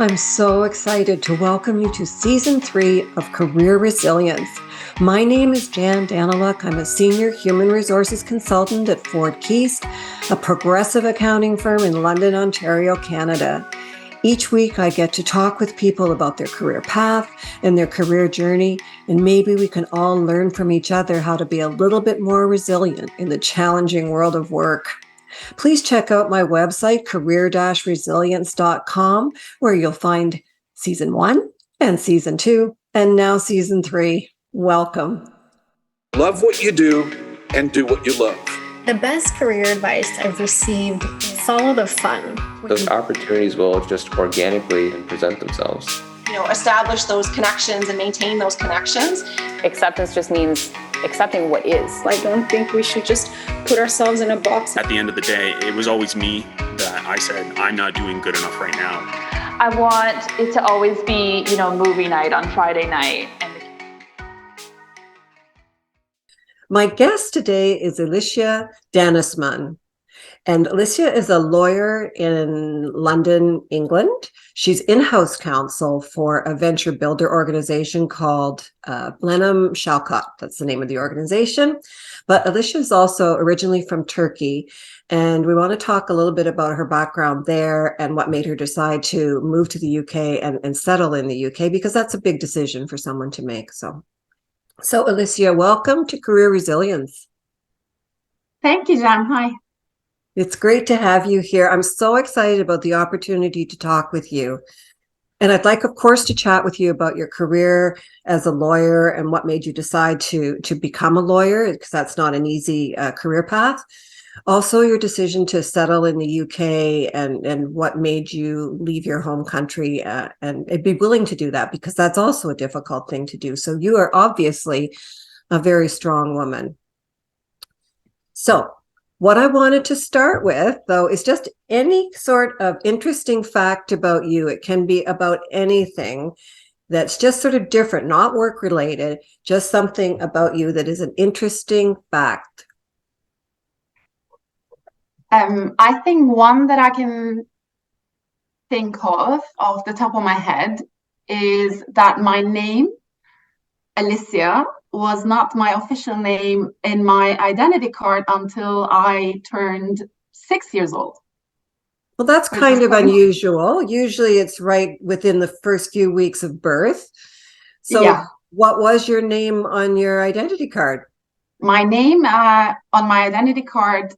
I'm so excited to welcome you to Season 3 of Career Resilience. My name is Jan Daniluk. I'm a Senior Human Resources Consultant at Ford Keast, a progressive accounting firm in London, Ontario, Canada. Each week, I get to talk with people about their career path and their career journey, and maybe we can all learn from each other how to be a little bit more resilient in the challenging world of work. Please check out my website, career-resilience.com, where you'll find Season 1 and Season 2, and now Season 3. Welcome. Love what you do and do what you love. The best career advice I've received, follow the fun. Those opportunities will just organically present themselves. Establish those connections and maintain those connections. Acceptance just means accepting what is. I don't think we should just put ourselves in a box. At the end of the day, it was always me that I said, I'm not doing good enough right now. I want it to always be, movie night on Friday night. My guest today is Alisya Danisman. And Alisya is a lawyer in London, England. She's in-house counsel for a venture builder organization called Blenheim Chalcot. That's the name of the organization. But Alisya is also originally from Turkey. And we want to talk a little bit about her background there and what made her decide to move to the UK and settle in the UK, because that's a big decision for someone to make. So Alisya, welcome to Career Resilience. Thank you, Jan. Hi. It's great to have you here. I'm so excited about the opportunity to talk with you. And I'd like, of course, to chat with you about your career as a lawyer and what made you decide to become a lawyer, because that's not an easy career path. Also, your decision to settle in the UK and what made you leave your home country and be willing to do that, because that's also a difficult thing to do. So you are obviously a very strong woman. So what I wanted to start with, though, is just any sort of interesting fact about you. It can be about anything that's just sort of different, not work related, just something about you that is an interesting fact. I think one that I can think of off the top of my head is that my name, Alisya, was not my official name in my identity card until I turned 6 years old. Well, that's kind of unusual. Usually it's right within the first few weeks of birth. So yeah. What was your name on your identity card? My name on my identity card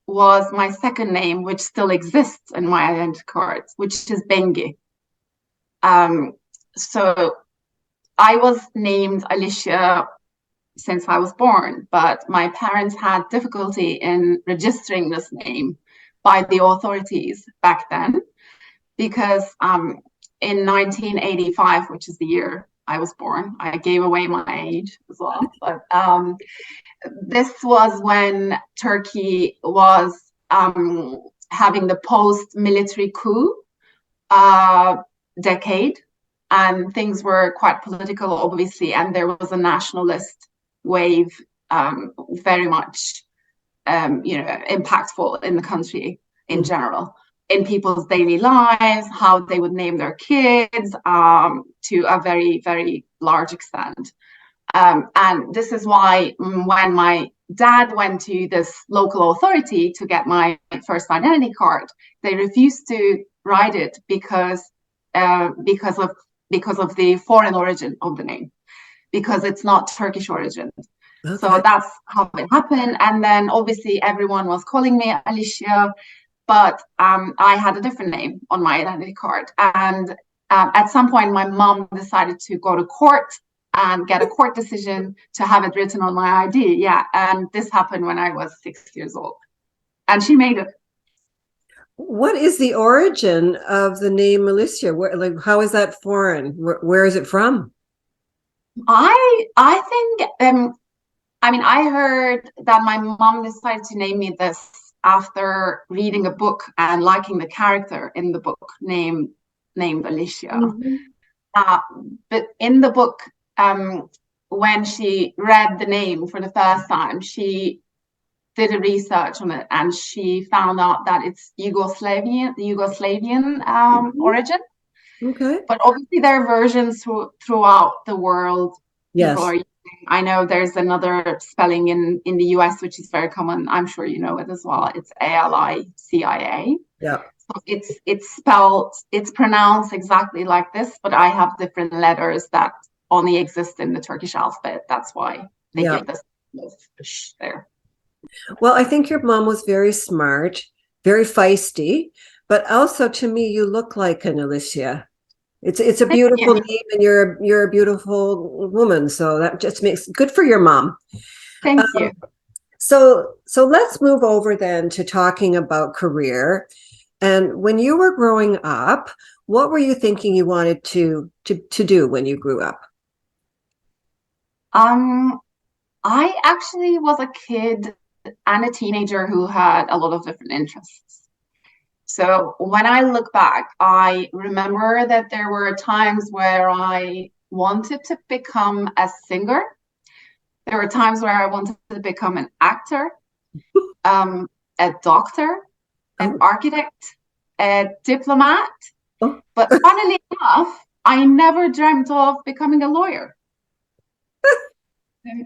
was my second name, which still exists in my identity card, which is Bengi. So I was named Alisya since I was born, but my parents had difficulty in registering this name by the authorities back then, because in 1985, which is the year I was born, I gave away my age as well, but this was when Turkey was having the post-military coup decade. And things were quite political, obviously, and there was a nationalist wave, very much, impactful in the country in general, in people's daily lives, how they would name their kids, to a very, very large extent. And this is why when my dad went to this local authority to get my first identity card, they refused to write it because of the foreign origin of the name, because it's not Turkish origin. Okay. So that's how it happened. And then obviously everyone was calling me Alisya, but I had a different name on my identity card. And at some point, my mom decided to go to court and get a court decision to have it written on my ID. Yeah, and this happened when I was 6 years old. And she made it. What is the origin of the name Alisya? How is that foreign? Where is it from? I think, I heard that my mom decided to name me this after reading a book and liking the character in the book named Alisya. Mm-hmm. But in the book, when she read the name for the first time, she did a research on it, and she found out that it's Yugoslavian origin. Okay. But obviously there are versions throughout the world people Yes. are using. I know there's another spelling in the US, which is very common. I'm sure you know it as well. It's Alicia. Yeah. So it's pronounced exactly like this, but I have different letters that only exist in the Turkish alphabet. That's why they Yeah. give this sh there. Well, I think your mom was very smart, very feisty, but also to me, you look like an Alisya. It's a beautiful name, and you're a beautiful woman. So that just makes good for your mom. Thank you. So let's move over then to talking about career. And when you were growing up, what were you thinking you wanted to do when you grew up? I actually was a kid and a teenager who had a lot of different interests. So when I look back, I remember that there were times where I wanted to become a singer. There were times where I wanted to become an actor, a doctor, an architect, a diplomat. Oh. But funnily enough, I never dreamt of becoming a lawyer,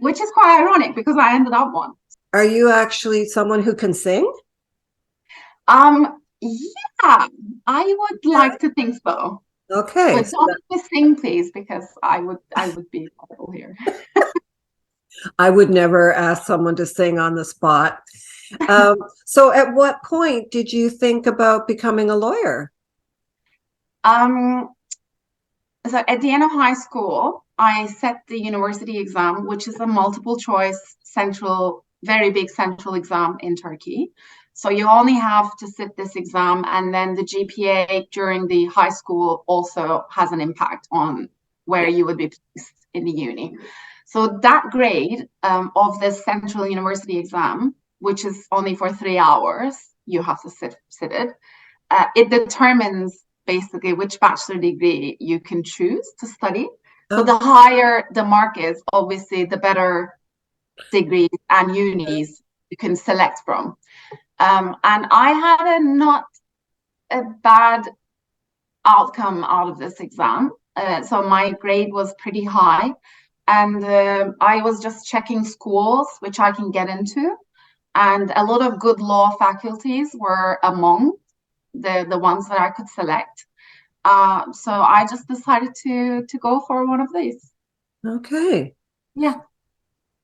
which is quite ironic because I ended up one. Are you actually someone who can sing? Yeah, I would like to think so. Okay. But don't let me sing, please, because I would be horrible here. I would never ask someone to sing on the spot. So at what point did you think about becoming a lawyer? So at the end of high school, I set the university exam, which is a multiple choice very big central exam in Turkey. So you only have to sit this exam, and then the GPA during the high school also has an impact on where you would be placed in the uni. So that grade of the central university exam, which is only for 3 hours, you have to sit it. It determines basically which bachelor degree you can choose to study. So the higher the mark is, obviously, the better degrees and unis you can select from. And I had not a bad outcome out of this exam. So my grade was pretty high. And I was just checking schools which I can get into. And a lot of good law faculties were among the ones that I could select. So I just decided to go for one of these. Okay. Yeah.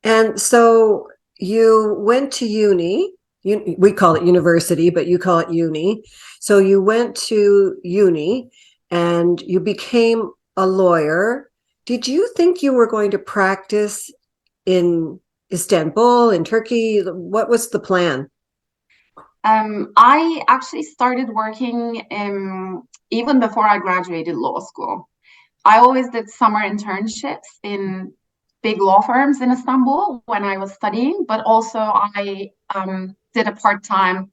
And so you went to uni. We call it university, but you call it uni. So you went to uni and you became a lawyer. Did you think you were going to practice in Istanbul, in Turkey? What was the plan? I actually started working even before I graduated law school. I always did summer internships in big law firms in Istanbul when I was studying, but also I did a part-time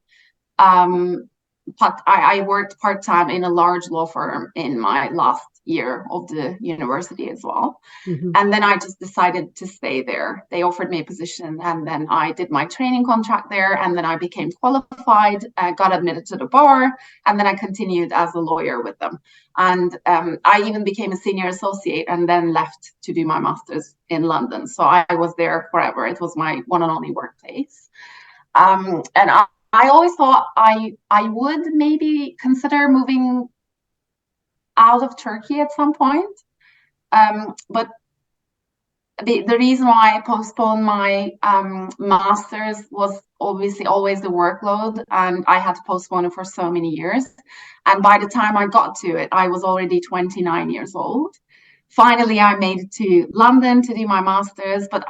I worked part-time in a large law firm in my last year of the university as well. Mm-hmm. And then I just decided to stay there. They offered me a position, and then I did my training contract there, and then I became qualified, got admitted to the bar, and then I continued as a lawyer with them. And I even became a senior associate and then left to do my master's in London. So I was there forever. It was my one and only workplace. And I always thought I would maybe consider moving out of Turkey at some point. But the reason why I postponed my master's was obviously always the workload, and I had to postpone it for so many years. And by the time I got to it, I was already 29 years old. Finally, I made it to London to do my master's, but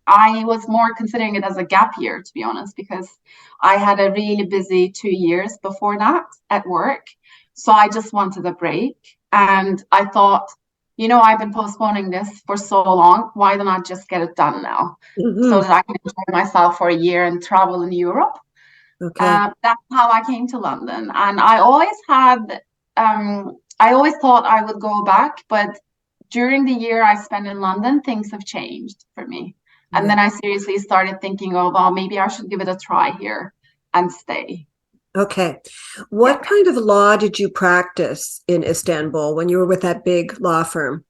I was more considering it as a gap year, to be honest, because I had a really busy 2 years before that at work. So I just wanted a break. And I thought, I've been postponing this for so long. Why don't I just get it done now? Mm-hmm. So that I can enjoy myself for a year and travel in Europe. Okay. That's how I came to London. And I always thought I would go back, but during the year I spent in London, things have changed for me. And then I seriously started thinking, maybe I should give it a try here and stay. Okay. What kind of law did you practice in Istanbul when you were with that big law firm?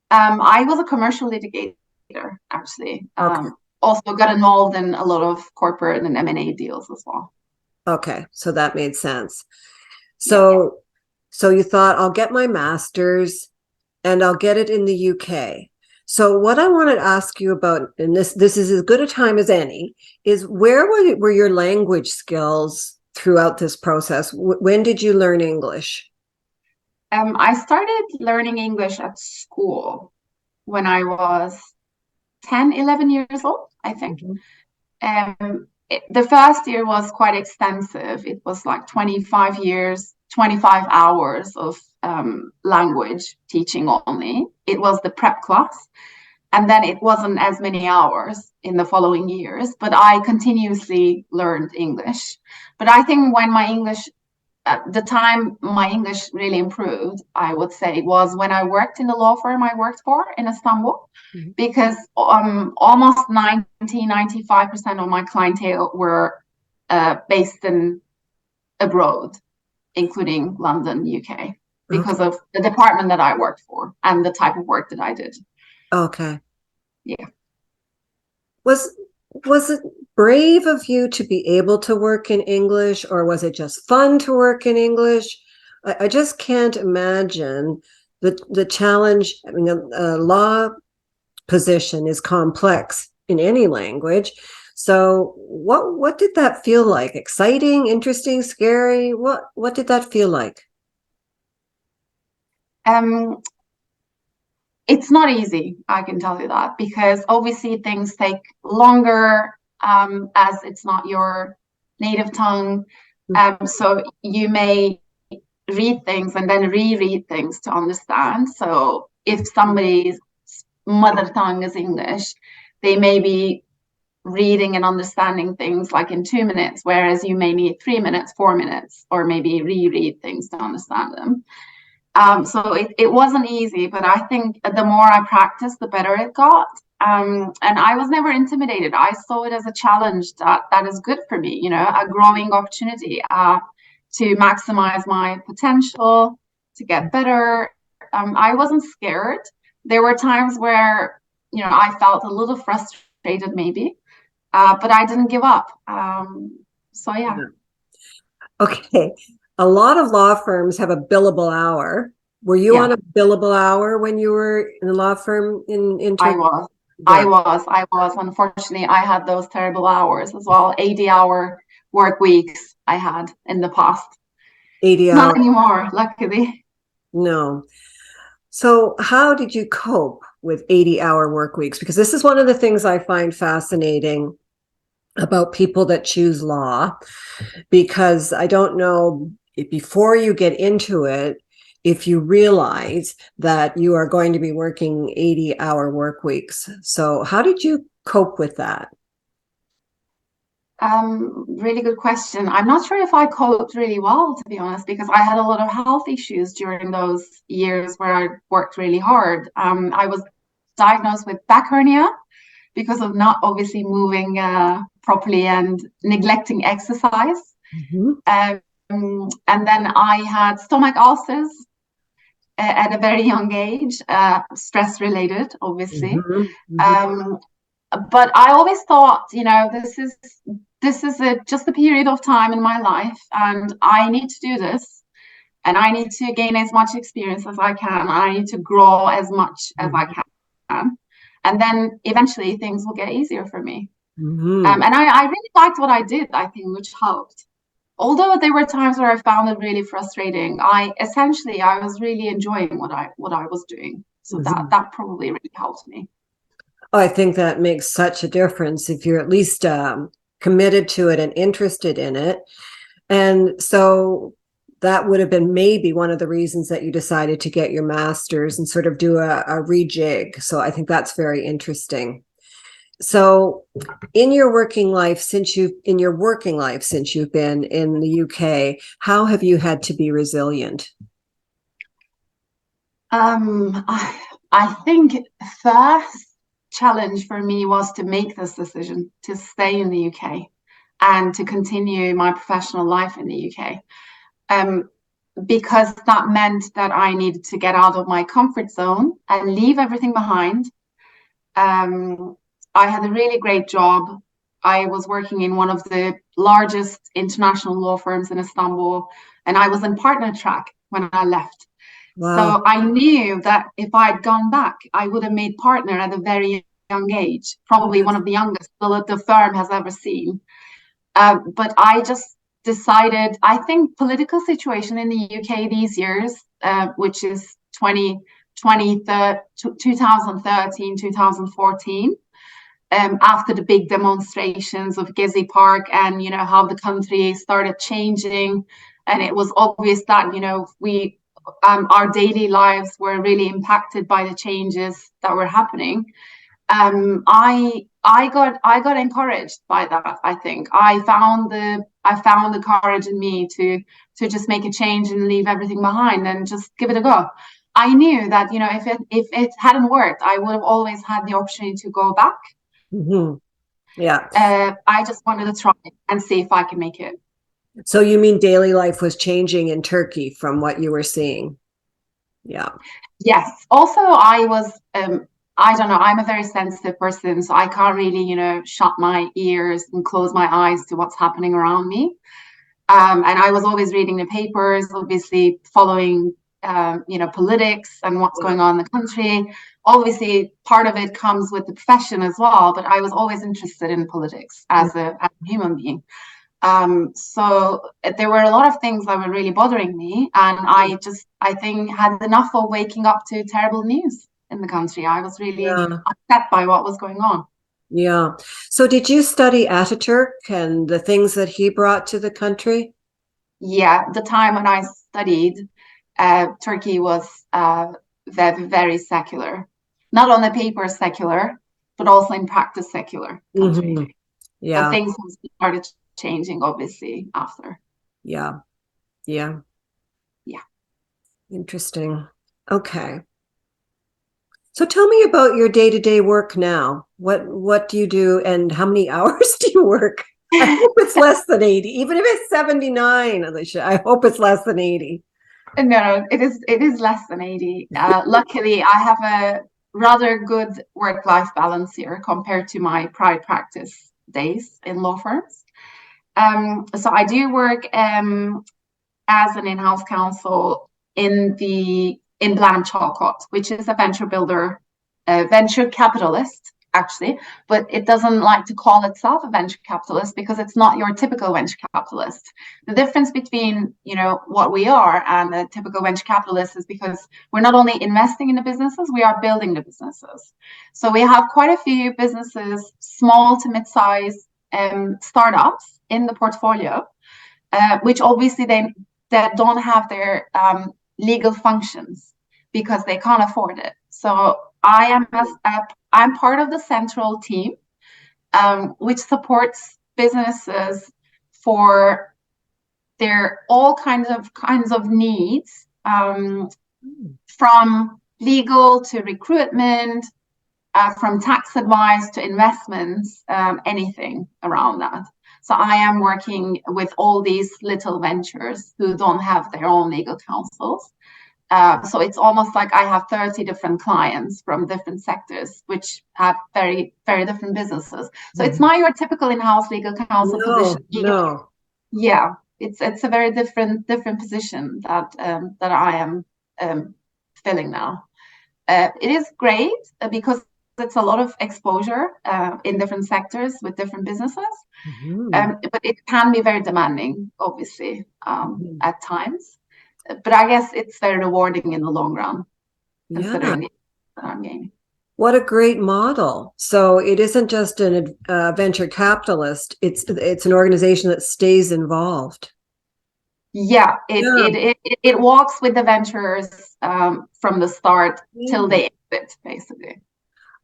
I was a commercial litigator, actually. Okay. Also got involved in a lot of corporate and M&A deals as well. Okay. So that made sense. So you thought, I'll get my master's and I'll get it in the UK. So what I wanted to ask you about, and this is as good a time as any, is where were your language skills throughout this process? When did you learn English? I started learning English at school when I was 10, 11 years old, I think. The first year was quite extensive. It was like 25 hours of language teaching only. It was the prep class. And then it wasn't as many hours in the following years, but I continuously learned English. But I think when the time my English really improved, I would say, was when I worked in the law firm I worked for in Istanbul, because almost 95% of my clientele were based in abroad, including London, UK, because of the department that I worked for and the type of work that I did. Okay. Yeah. Was it brave of you to be able to work in English, or was it just fun to work in English? I just can't imagine the challenge. I mean, a law position is complex in any language. So what did that feel like? Exciting, interesting, scary? What did that feel like? It's not easy, I can tell you that, because obviously things take longer as it's not your native tongue. So you may read things and then reread things to understand. So if somebody's mother tongue is English, they may be reading and understanding things like in 2 minutes, whereas you may need 3 minutes, 4 minutes, or maybe reread things to understand them. So it wasn't easy, but I think the more I practiced, the better it got. And I was never intimidated. I saw it as a challenge that is good for me, a growing opportunity to maximize my potential, to get better. I wasn't scared. There were times where, I felt a little frustrated maybe, but I didn't give up. So yeah. Okay. A lot of law firms have a billable hour. Were you on a billable hour when you were in the law firm in Turkey? I was. Unfortunately, I had those terrible hours as well. 80-hour work weeks I had in the past. 80 hours. Not anymore, luckily. No. So how did you cope with 80-hour work weeks? Because this is one of the things I find fascinating about people that choose law, because I don't know if before you get into it, if you realize that you are going to be working 80-hour work weeks. So how did you cope with that? Really good question. I'm not sure if I coped really well, to be honest, because I had a lot of health issues during those years where I worked really hard. I was diagnosed with back hernia because of not obviously moving properly and neglecting exercise. And then I had stomach ulcers at a very young age, stress related, obviously. But I always thought, this is just a period of time in my life, and I need to do this, and I need to gain as much experience as I can. I need to grow as much as I can, and then eventually things will get easier for me. And I really liked what I did, I think, which helped. Although there were times where I found it really frustrating, I was really enjoying what I was doing. So that probably really helped me. I think that makes such a difference if you're at least committed to it and interested in it. And so that would have been maybe one of the reasons that you decided to get your master's and sort of do a rejig. So I think that's very interesting. So in your working life, since you've been in the UK, how have you had to be resilient? I think first challenge for me was to make this decision to stay in the UK. and to continue my professional life in the UK. Because that meant that I needed to get out of my comfort zone and leave everything behind. I had a really great job. I was working in one of the largest international law firms in Istanbul, and I was in partner track when I left. Wow. So I knew that if I'd gone back, I would have made partner at a very young age, probably one of the youngest the firm has ever seen. But I just decided, I think political situation in the UK these years, which is 2013, 2014, after the big demonstrations of Gezi Park, and how the country started changing, and it was obvious that we our daily lives were really impacted by the changes that were happening. I got encouraged by that. I think I found the courage in me to just make a change and leave everything behind and just give it a go. I knew that if it hadn't worked, I would have always had the opportunity to go back. Mm-hmm. Yeah. I just wanted to try and see if I can make it. So you mean daily life was changing in Turkey from what you were seeing? Yeah. Yes. Also, I was, I don't know, I'm a very sensitive person, so I can't really, shut my ears and close my eyes to what's happening around me. And I was always reading the papers, obviously following, politics and what's going on in the country. Obviously, part of it comes with the profession as well, but I was always interested in politics as a human being. So there were a lot of things that were really bothering me, and I think had enough of waking up to terrible news in the country. I was really upset by what was going on. Yeah. So did you study Ataturk and the things that he brought to the country? Yeah, the time when I studied, Turkey was very, very secular. Not on the paper secular, but also in practice secular country. Mm-hmm. Yeah. But things started changing, obviously, after. Yeah. Yeah. Yeah. Interesting. Okay. So tell me about your day-to-day work now. What do you do, and how many hours do you work? I hope it's less than 80. Even if it's 79, Alisya, I hope it's less than 80. No, it is less than 80. Luckily, I have a rather good work-life balance here compared to my private practice days in law firms. So I do work as an in-house counsel in Blenheim, Chalcot, which is a venture builder, venture capitalist, actually, but it doesn't like to call itself a venture capitalist because it's not your typical venture capitalist. The difference between what we are and a typical venture capitalist is because we're not only investing in the businesses, we are building the businesses. So we have quite a few businesses, small to mid-size startups in the portfolio, which obviously they don't have their legal functions because they can't afford it. So I'm part of the central team, which supports businesses for their all kinds of needs, from legal to recruitment, from tax advice to investments, anything around that. So I am working with all these little ventures who don't have their own legal counsels. So it's almost like I have 30 different clients from different sectors, which have very, very different businesses. So it's not your typical in-house legal counsel position. No. Yeah, it's a very different position that I am filling now. It is great because it's a lot of exposure in different sectors with different businesses. But it can be very demanding, obviously, at times. But I guess it's very rewarding in the long run, considering that I'm gaining. What a great model. So it isn't just a venture capitalist, it's an organization that stays involved. Yeah, it walks with the ventures from the start till they exit, basically.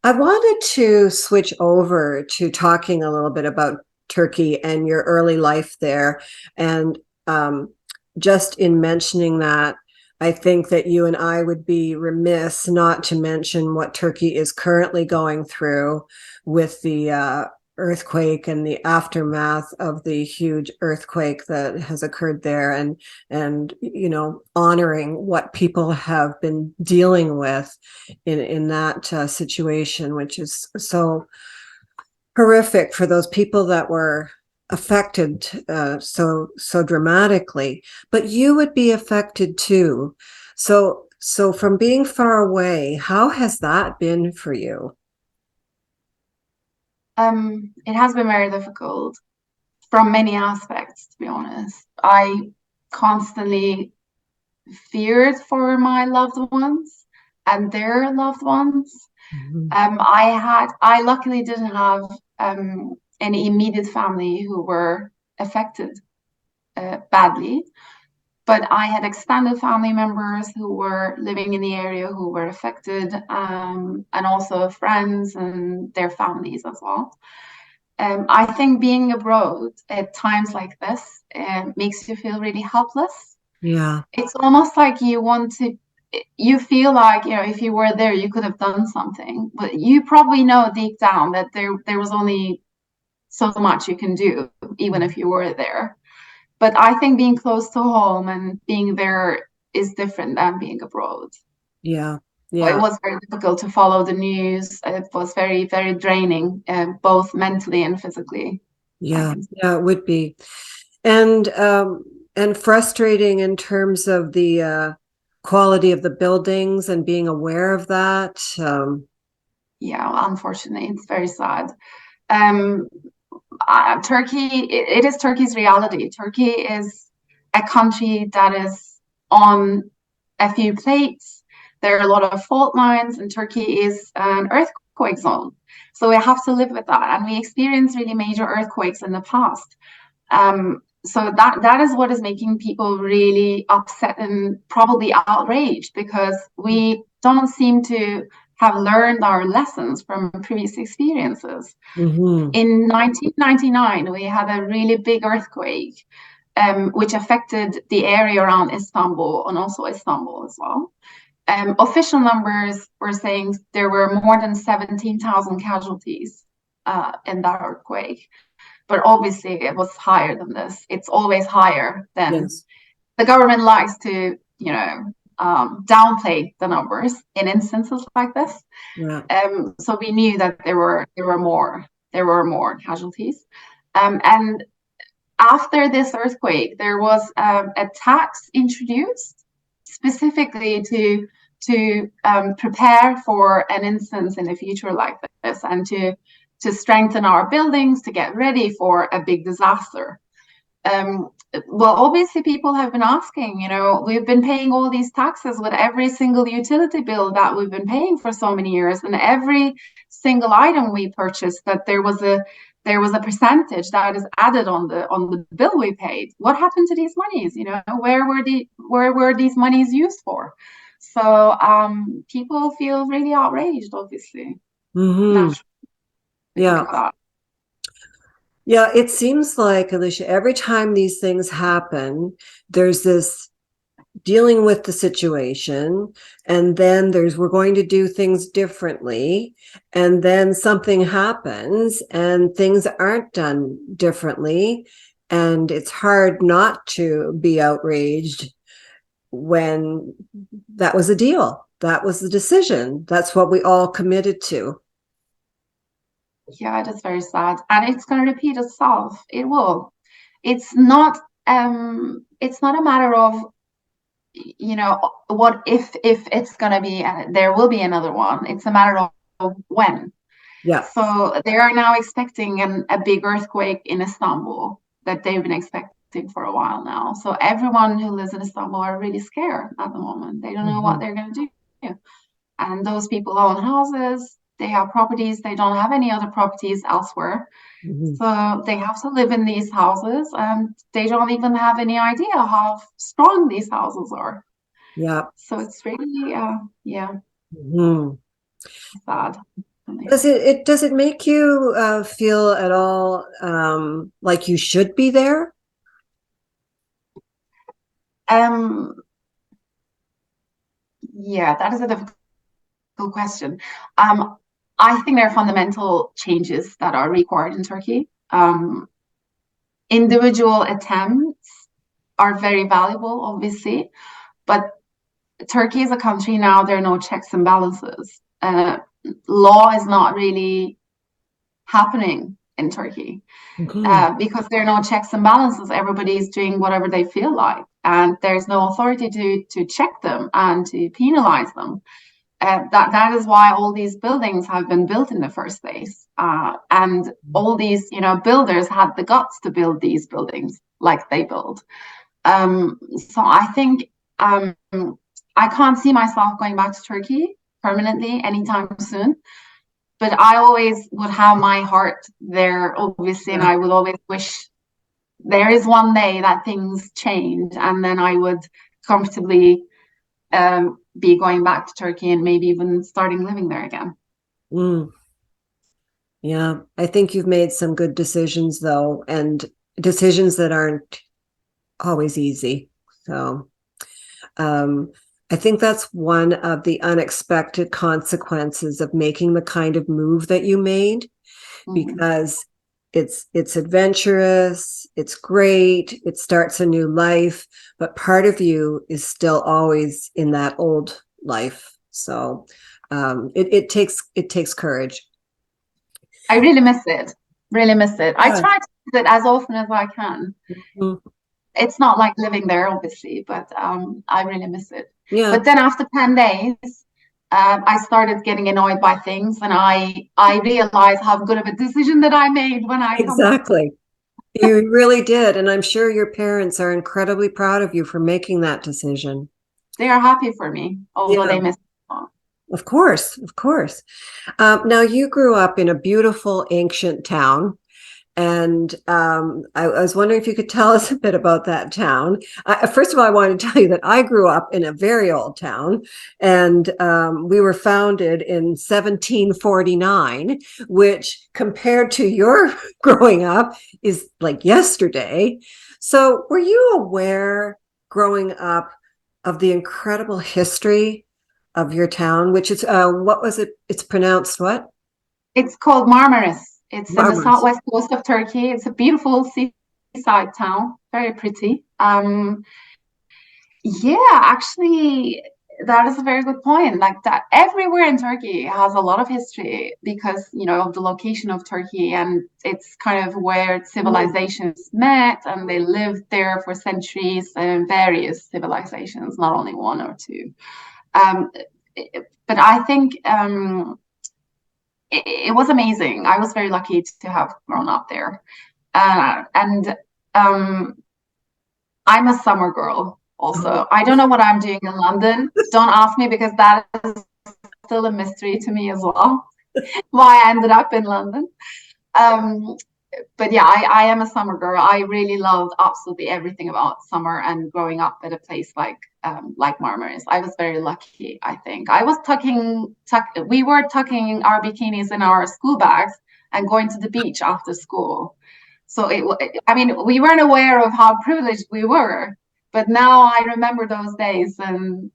I wanted to switch over to talking a little bit about Turkey and your early life there. And just in mentioning that, I think that you and I would be remiss not to mention what Turkey is currently going through with the earthquake and the aftermath of the huge earthquake that has occurred there, and honoring what people have been dealing with in that situation, which is so horrific for those people that were affected so dramatically. But you would be affected too. So from being far away, how has that been for you? It has been very difficult from many aspects, to be honest. I constantly feared for my loved ones and their loved ones. I luckily didn't have any immediate family who were affected badly, but I had extended family members who were living in the area who were affected, and also friends and their families as well. I think being abroad at times like this makes you feel really helpless. Yeah. It's almost like you feel like, if you were there, you could have done something, but you probably know deep down that there was only so much you can do, even if you were there. But I think being close to home and being there is different than being abroad. Yeah. It was very difficult to follow the news. It was very, very draining, both mentally and physically. Yeah, it would be. And frustrating in terms of the quality of the buildings and being aware of that. Yeah, unfortunately, it's very sad. Turkey, it is Turkey's reality. Turkey is a country that is on a few plates. There are a lot of fault lines, and Turkey is an earthquake zone. So we have to live with that. And we experienced really major earthquakes in the past. So that is what is making people really upset and probably outraged, because we don't seem to have learned our lessons from previous experiences. In 1999, we had a really big earthquake, which affected the area around Istanbul and also Istanbul as well. Official numbers were saying there were more than 17,000 casualties in that earthquake. But obviously, it was higher than this. It's always higher than the government likes to, downplay the numbers in instances like this. Yeah. So we knew that there were more casualties. And after this earthquake, there was a tax introduced specifically to prepare for an instance in the future like this, and to strengthen our buildings, to get ready for a big disaster. Well, obviously, people have been asking, we've been paying all these taxes with every single utility bill that we've been paying for so many years, and every single item we purchased, that there was a percentage that is added on the bill we paid. What happened to these monies? Where were these monies used for? So people feel really outraged, obviously. Yeah. Yeah, it seems like, Alisya, every time these things happen, there's this dealing with the situation, and then we're going to do things differently, and then something happens and things aren't done differently, and it's hard not to be outraged when that was a deal, that was the decision, that's what we all committed to. Yeah, it is very sad, and it's going to repeat itself. It will. It's not a matter of what if it's going to be, and there will be another one. It's a matter of when. Yeah. So they are now expecting a big earthquake in Istanbul that they've been expecting for a while now. So everyone who lives in Istanbul are really scared at the moment. They don't know what they're going to do. And those people own houses, they have properties, they don't have any other properties elsewhere. So they have to live in these houses, and they don't even have any idea how strong these houses are. Yeah. So it's really, sad. Does it make you feel at all like you should be there? Yeah, that is a difficult question. I think there are fundamental changes that are required in Turkey. Individual attempts are very valuable, obviously, but Turkey is a country now, there are no checks and balances. Law is not really happening in Turkey because there are no checks and balances. Everybody is doing whatever they feel like, and there's no authority to check them and to penalize them. That is why all these buildings have been built in the first place, and all these builders had the guts to build these buildings like they build. So I think I can't see myself going back to Turkey permanently anytime soon, but I always would have my heart there, obviously, and I would always wish there is one day that things change, and then I would comfortably be going back to Turkey and maybe even starting living there again. Yeah, I think you've made some good decisions, though, and decisions that aren't always easy. So I think that's one of the unexpected consequences of making the kind of move that you made, because it's adventurous, it's great, it starts a new life, but part of you is still always in that old life. So it takes courage. I really miss it. Really miss it. I try to do it as often as I can. It's not like living there, obviously, but I really miss it. Yeah. But then after 10 days, I started getting annoyed by things, and I realized how good of a decision that I made when I Exactly. You really did. And I'm sure your parents are incredibly proud of you for making that decision. They are happy for me, although they miss me. Of course, of course. Now, you grew up in a beautiful ancient town. And I was wondering if you could tell us a bit about that town. First of all, I want to tell you that I grew up in a very old town, and we were founded in 1749, which compared to your growing up is like yesterday. So were you aware growing up of the incredible history of your town, which is, what was it? It's pronounced what? It's called Marmaris. It's in the Marmaris. southwest coast of Turkey. It's a beautiful seaside town, very pretty. Yeah, actually, that is a very good point. Like that, everywhere in Turkey has a lot of history because, of the location of Turkey, and it's kind of where civilizations met, and they lived there for centuries, and various civilizations, not only one or two. But I think it was amazing. I was very lucky to have grown up there. And I'm a summer girl also. I don't know what I'm doing in London. Don't ask me, because that is still a mystery to me as well, why I ended up in London. But yeah, I am a summer girl. I really loved absolutely everything about summer, and growing up at a place like Marmaris. I was very lucky, I think. I was we were tucking our bikinis in our school bags and going to the beach after school. So we weren't aware of how privileged we were, but now I remember those days and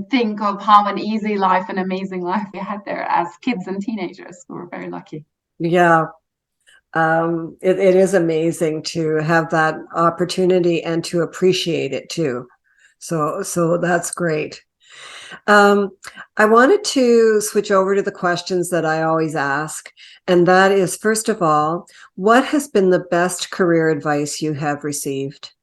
think of how an easy life and amazing life we had there as kids and teenagers. We were very lucky. Yeah. It is amazing to have that opportunity and to appreciate it too. So that's great. I wanted to switch over to the questions that I always ask, and that is, first of all, what has been the best career advice you have received?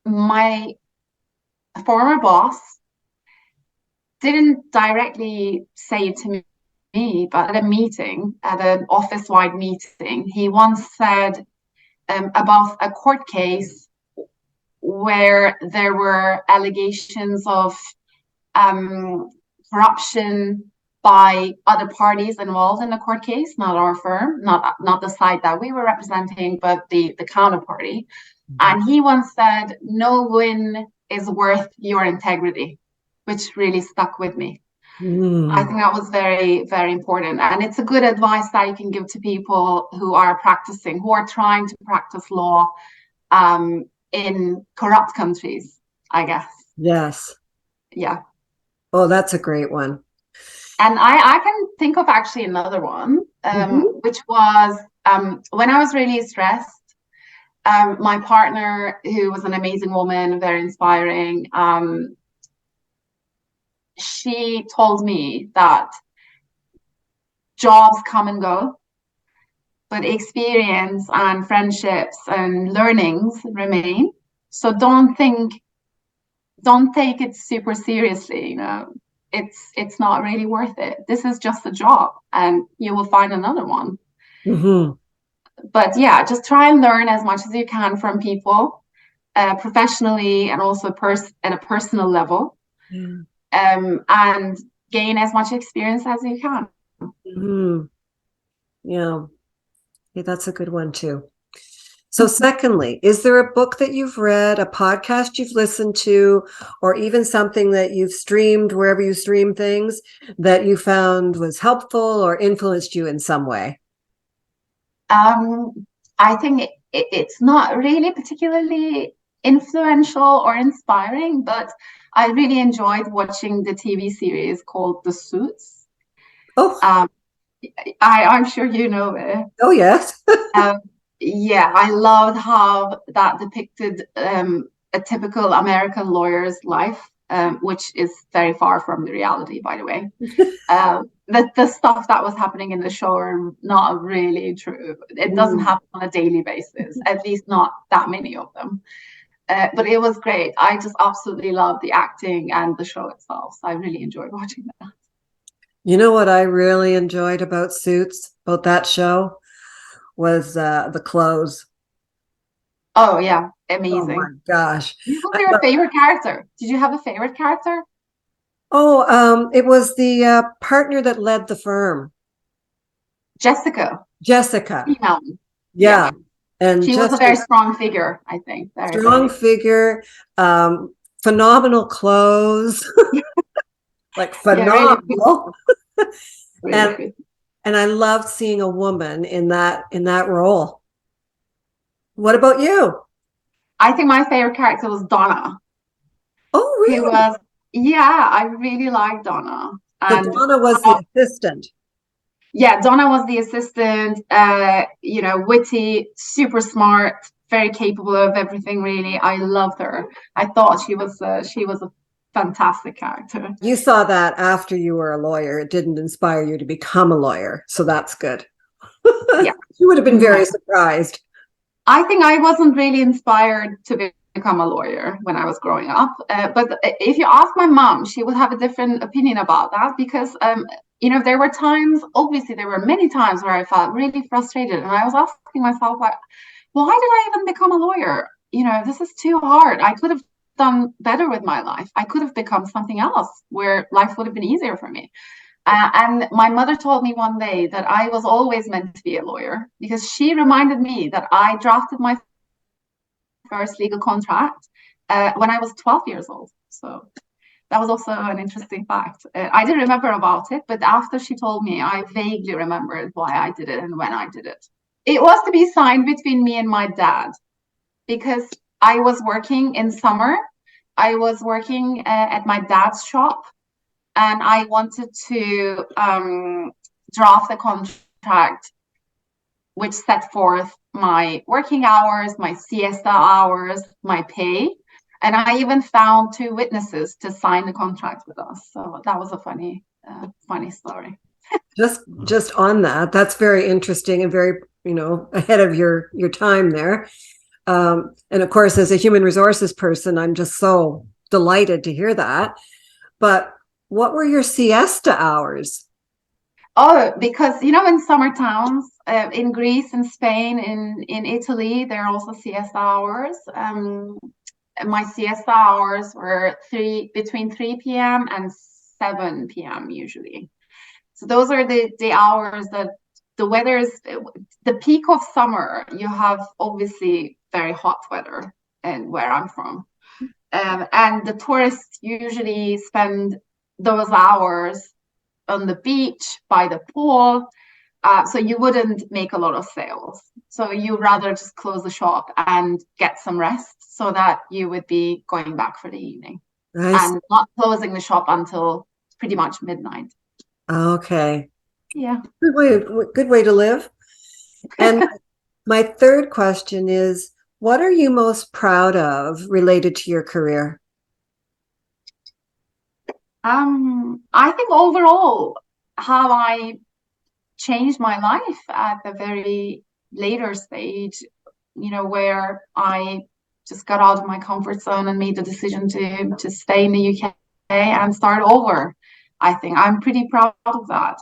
My former boss didn't directly say it to me, but at a meeting, at an office-wide meeting, he once said about a court case where there were allegations of corruption by other parties involved in the court case, not our firm, not the side that we were representing, but the counterparty. And he once said, "No win is worth your integrity," which really stuck with me. I think that was very, very important. And it's a good advice that you can give to people who are trying to practice law. in corrupt countries, I guess. Yes. Yeah. Oh, that's a great one. And I can think of actually another one, which was when I was really stressed. My partner, who was an amazing woman, very inspiring, she told me that jobs come and go, but experience and friendships and learnings remain. So don't take it super seriously, it's not really worth it. This is just a job and you will find another one. But yeah, just try and learn as much as you can from people, professionally and also at a personal level, and gain as much experience as you can. Yeah, that's a good one too. So secondly, is there a book that you've read, a podcast you've listened to, or even something that you've streamed wherever you stream things that you found was helpful or influenced you in some way? I think it's not really particularly influential or inspiring, but I really enjoyed watching the TV series called The Suits. Oh, I'm sure you know it. Oh, yes. Yeah, I loved how that depicted a typical American lawyer's life, which is very far from the reality, by the way. The stuff that was happening in the show are not really true. It doesn't happen on a daily basis, at least not that many of them. But it was great. I just absolutely loved the acting and the show itself. So I really enjoyed watching that. You know what I really enjoyed about Suits, about that show, was the clothes. Oh, yeah. Amazing. Oh, my gosh. Who was your favorite character? Did you have a favorite character? Oh, it was the partner that led the firm. Jessica. Female. Yeah. And she was a very strong figure, I think. Strong figure, phenomenal clothes, like phenomenal. Yeah, really and I loved seeing a woman in that role. What about you? I think my favorite character was Donna. Oh, really? I really liked Donna. And so Donna was the assistant. Yeah, Donna was the assistant, witty, super smart, very capable of everything, really. I loved her. I thought she was a fantastic character. You saw that after you were a lawyer. It didn't inspire you to become a lawyer, so that's good. Yeah. You would have been very surprised. I think I wasn't really inspired to become a lawyer when I was growing up. But if you ask my mom, she would have a different opinion about that because there were times, obviously there were many times where I felt really frustrated and I was asking myself, like, why did I even become a lawyer? This is too hard. I could have done better with my life. I could have become something else where life would have been easier for me. And my mother told me one day that I was always meant to be a lawyer because she reminded me that I drafted my first legal contract when I was 12 years old. So that was also an interesting fact. I didn't remember about it, but after she told me, I vaguely remembered why I did it and when I did it. It was to be signed between me and my dad because I was working in summer. I was working at my dad's shop and I wanted to draft a contract which set forth my working hours, my siesta hours, my pay. And I even found 2 witnesses to sign the contract with us. So that was a funny story. Just on that, that's very interesting and very, ahead of your time there. And of course, as a human resources person, I'm just so delighted to hear that. But what were your siesta hours? Oh, because, in summer towns, in Greece and Spain, in Italy, there are also siesta hours. My siesta hours were between 3 p.m. and 7 p.m. usually. So those are the hours that the weather is, the peak of summer, you have obviously very hot weather and where I'm from. And the tourists usually spend those hours on the beach, by the pool, So you wouldn't make a lot of sales. So you rather just close the shop and get some rest so that you would be going back for the evening and not closing the shop until pretty much midnight. Okay. Yeah. Good way to live. And my third question is, what are you most proud of related to your career? I think overall, how I changed my life at the very later stage, where I just got out of my comfort zone and made the decision to stay in the UK and start over. I think I'm pretty proud of that.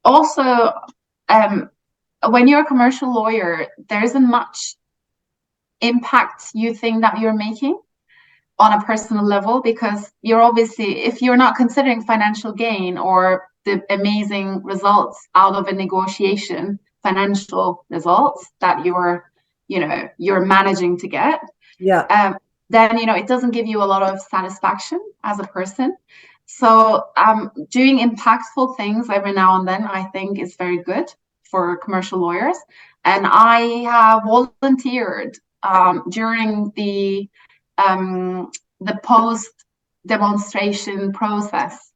Also, when you're a commercial lawyer, there isn't much impact you think that you're making on a personal level, because you're obviously, if you're not considering financial gain or the amazing results out of a negotiation, financial results that you're managing to get, then it doesn't give you a lot of satisfaction as a person. So doing impactful things every now and then, I think, is very good for commercial lawyers. And I have volunteered during the post-demonstration process,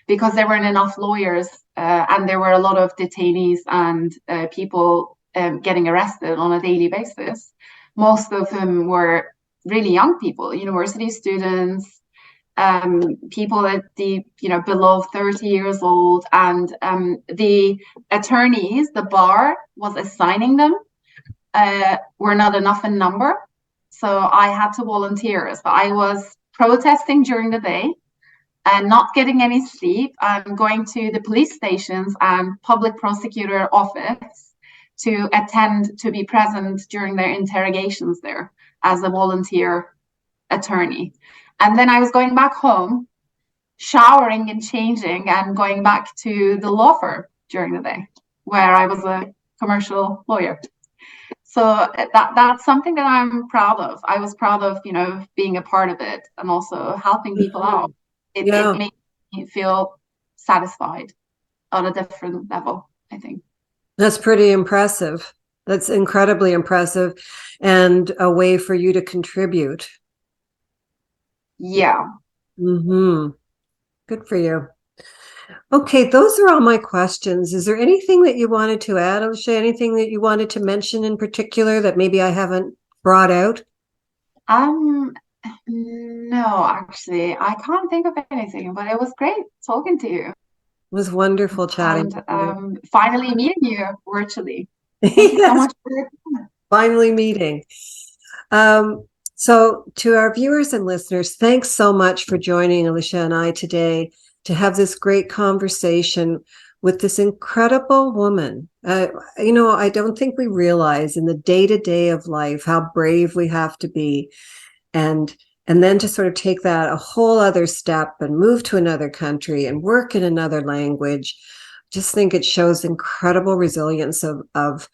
because there weren't enough lawyers and there were a lot of detainees and people getting arrested on a daily basis. Most of them were really young people, university students, people at the below 30 years old, and the attorneys, the bar was assigning them were not enough in number. So I had to volunteer. So I was protesting during the day and not getting any sleep. I'm going to the police stations and public prosecutor office to be present during their interrogations there as a volunteer attorney. And then I was going back home, showering and changing, and going back to the law firm during the day, where I was a commercial lawyer. So that's something that I'm proud of. I was proud of, being a part of it and also helping people out. It made me feel satisfied on a different level, I think. That's pretty impressive. That's incredibly impressive, and a way for you to contribute. Yeah. Mm-hmm. Good for you. Okay, those are all my questions. Is there anything that you wanted to add, Alisya? Anything that you wanted to mention in particular that maybe I haven't brought out? No, actually, I can't think of anything, but it was great talking to you. It was wonderful chatting. And finally meeting you virtually. Thank you so much for your time. Finally meeting. So to our viewers and listeners, thanks so much for joining Alisya and I today to have this great conversation with this incredible woman. I don't think we realize in the day-to-day of life how brave we have to be, and then to sort of take that a whole other step and move to another country and work in another language. Just think it shows incredible resilience of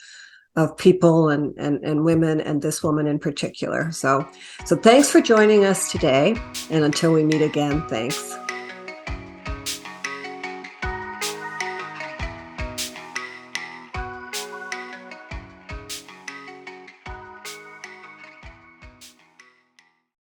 people and women, and this woman in particular. So thanks for joining us today. And until we meet again, thanks.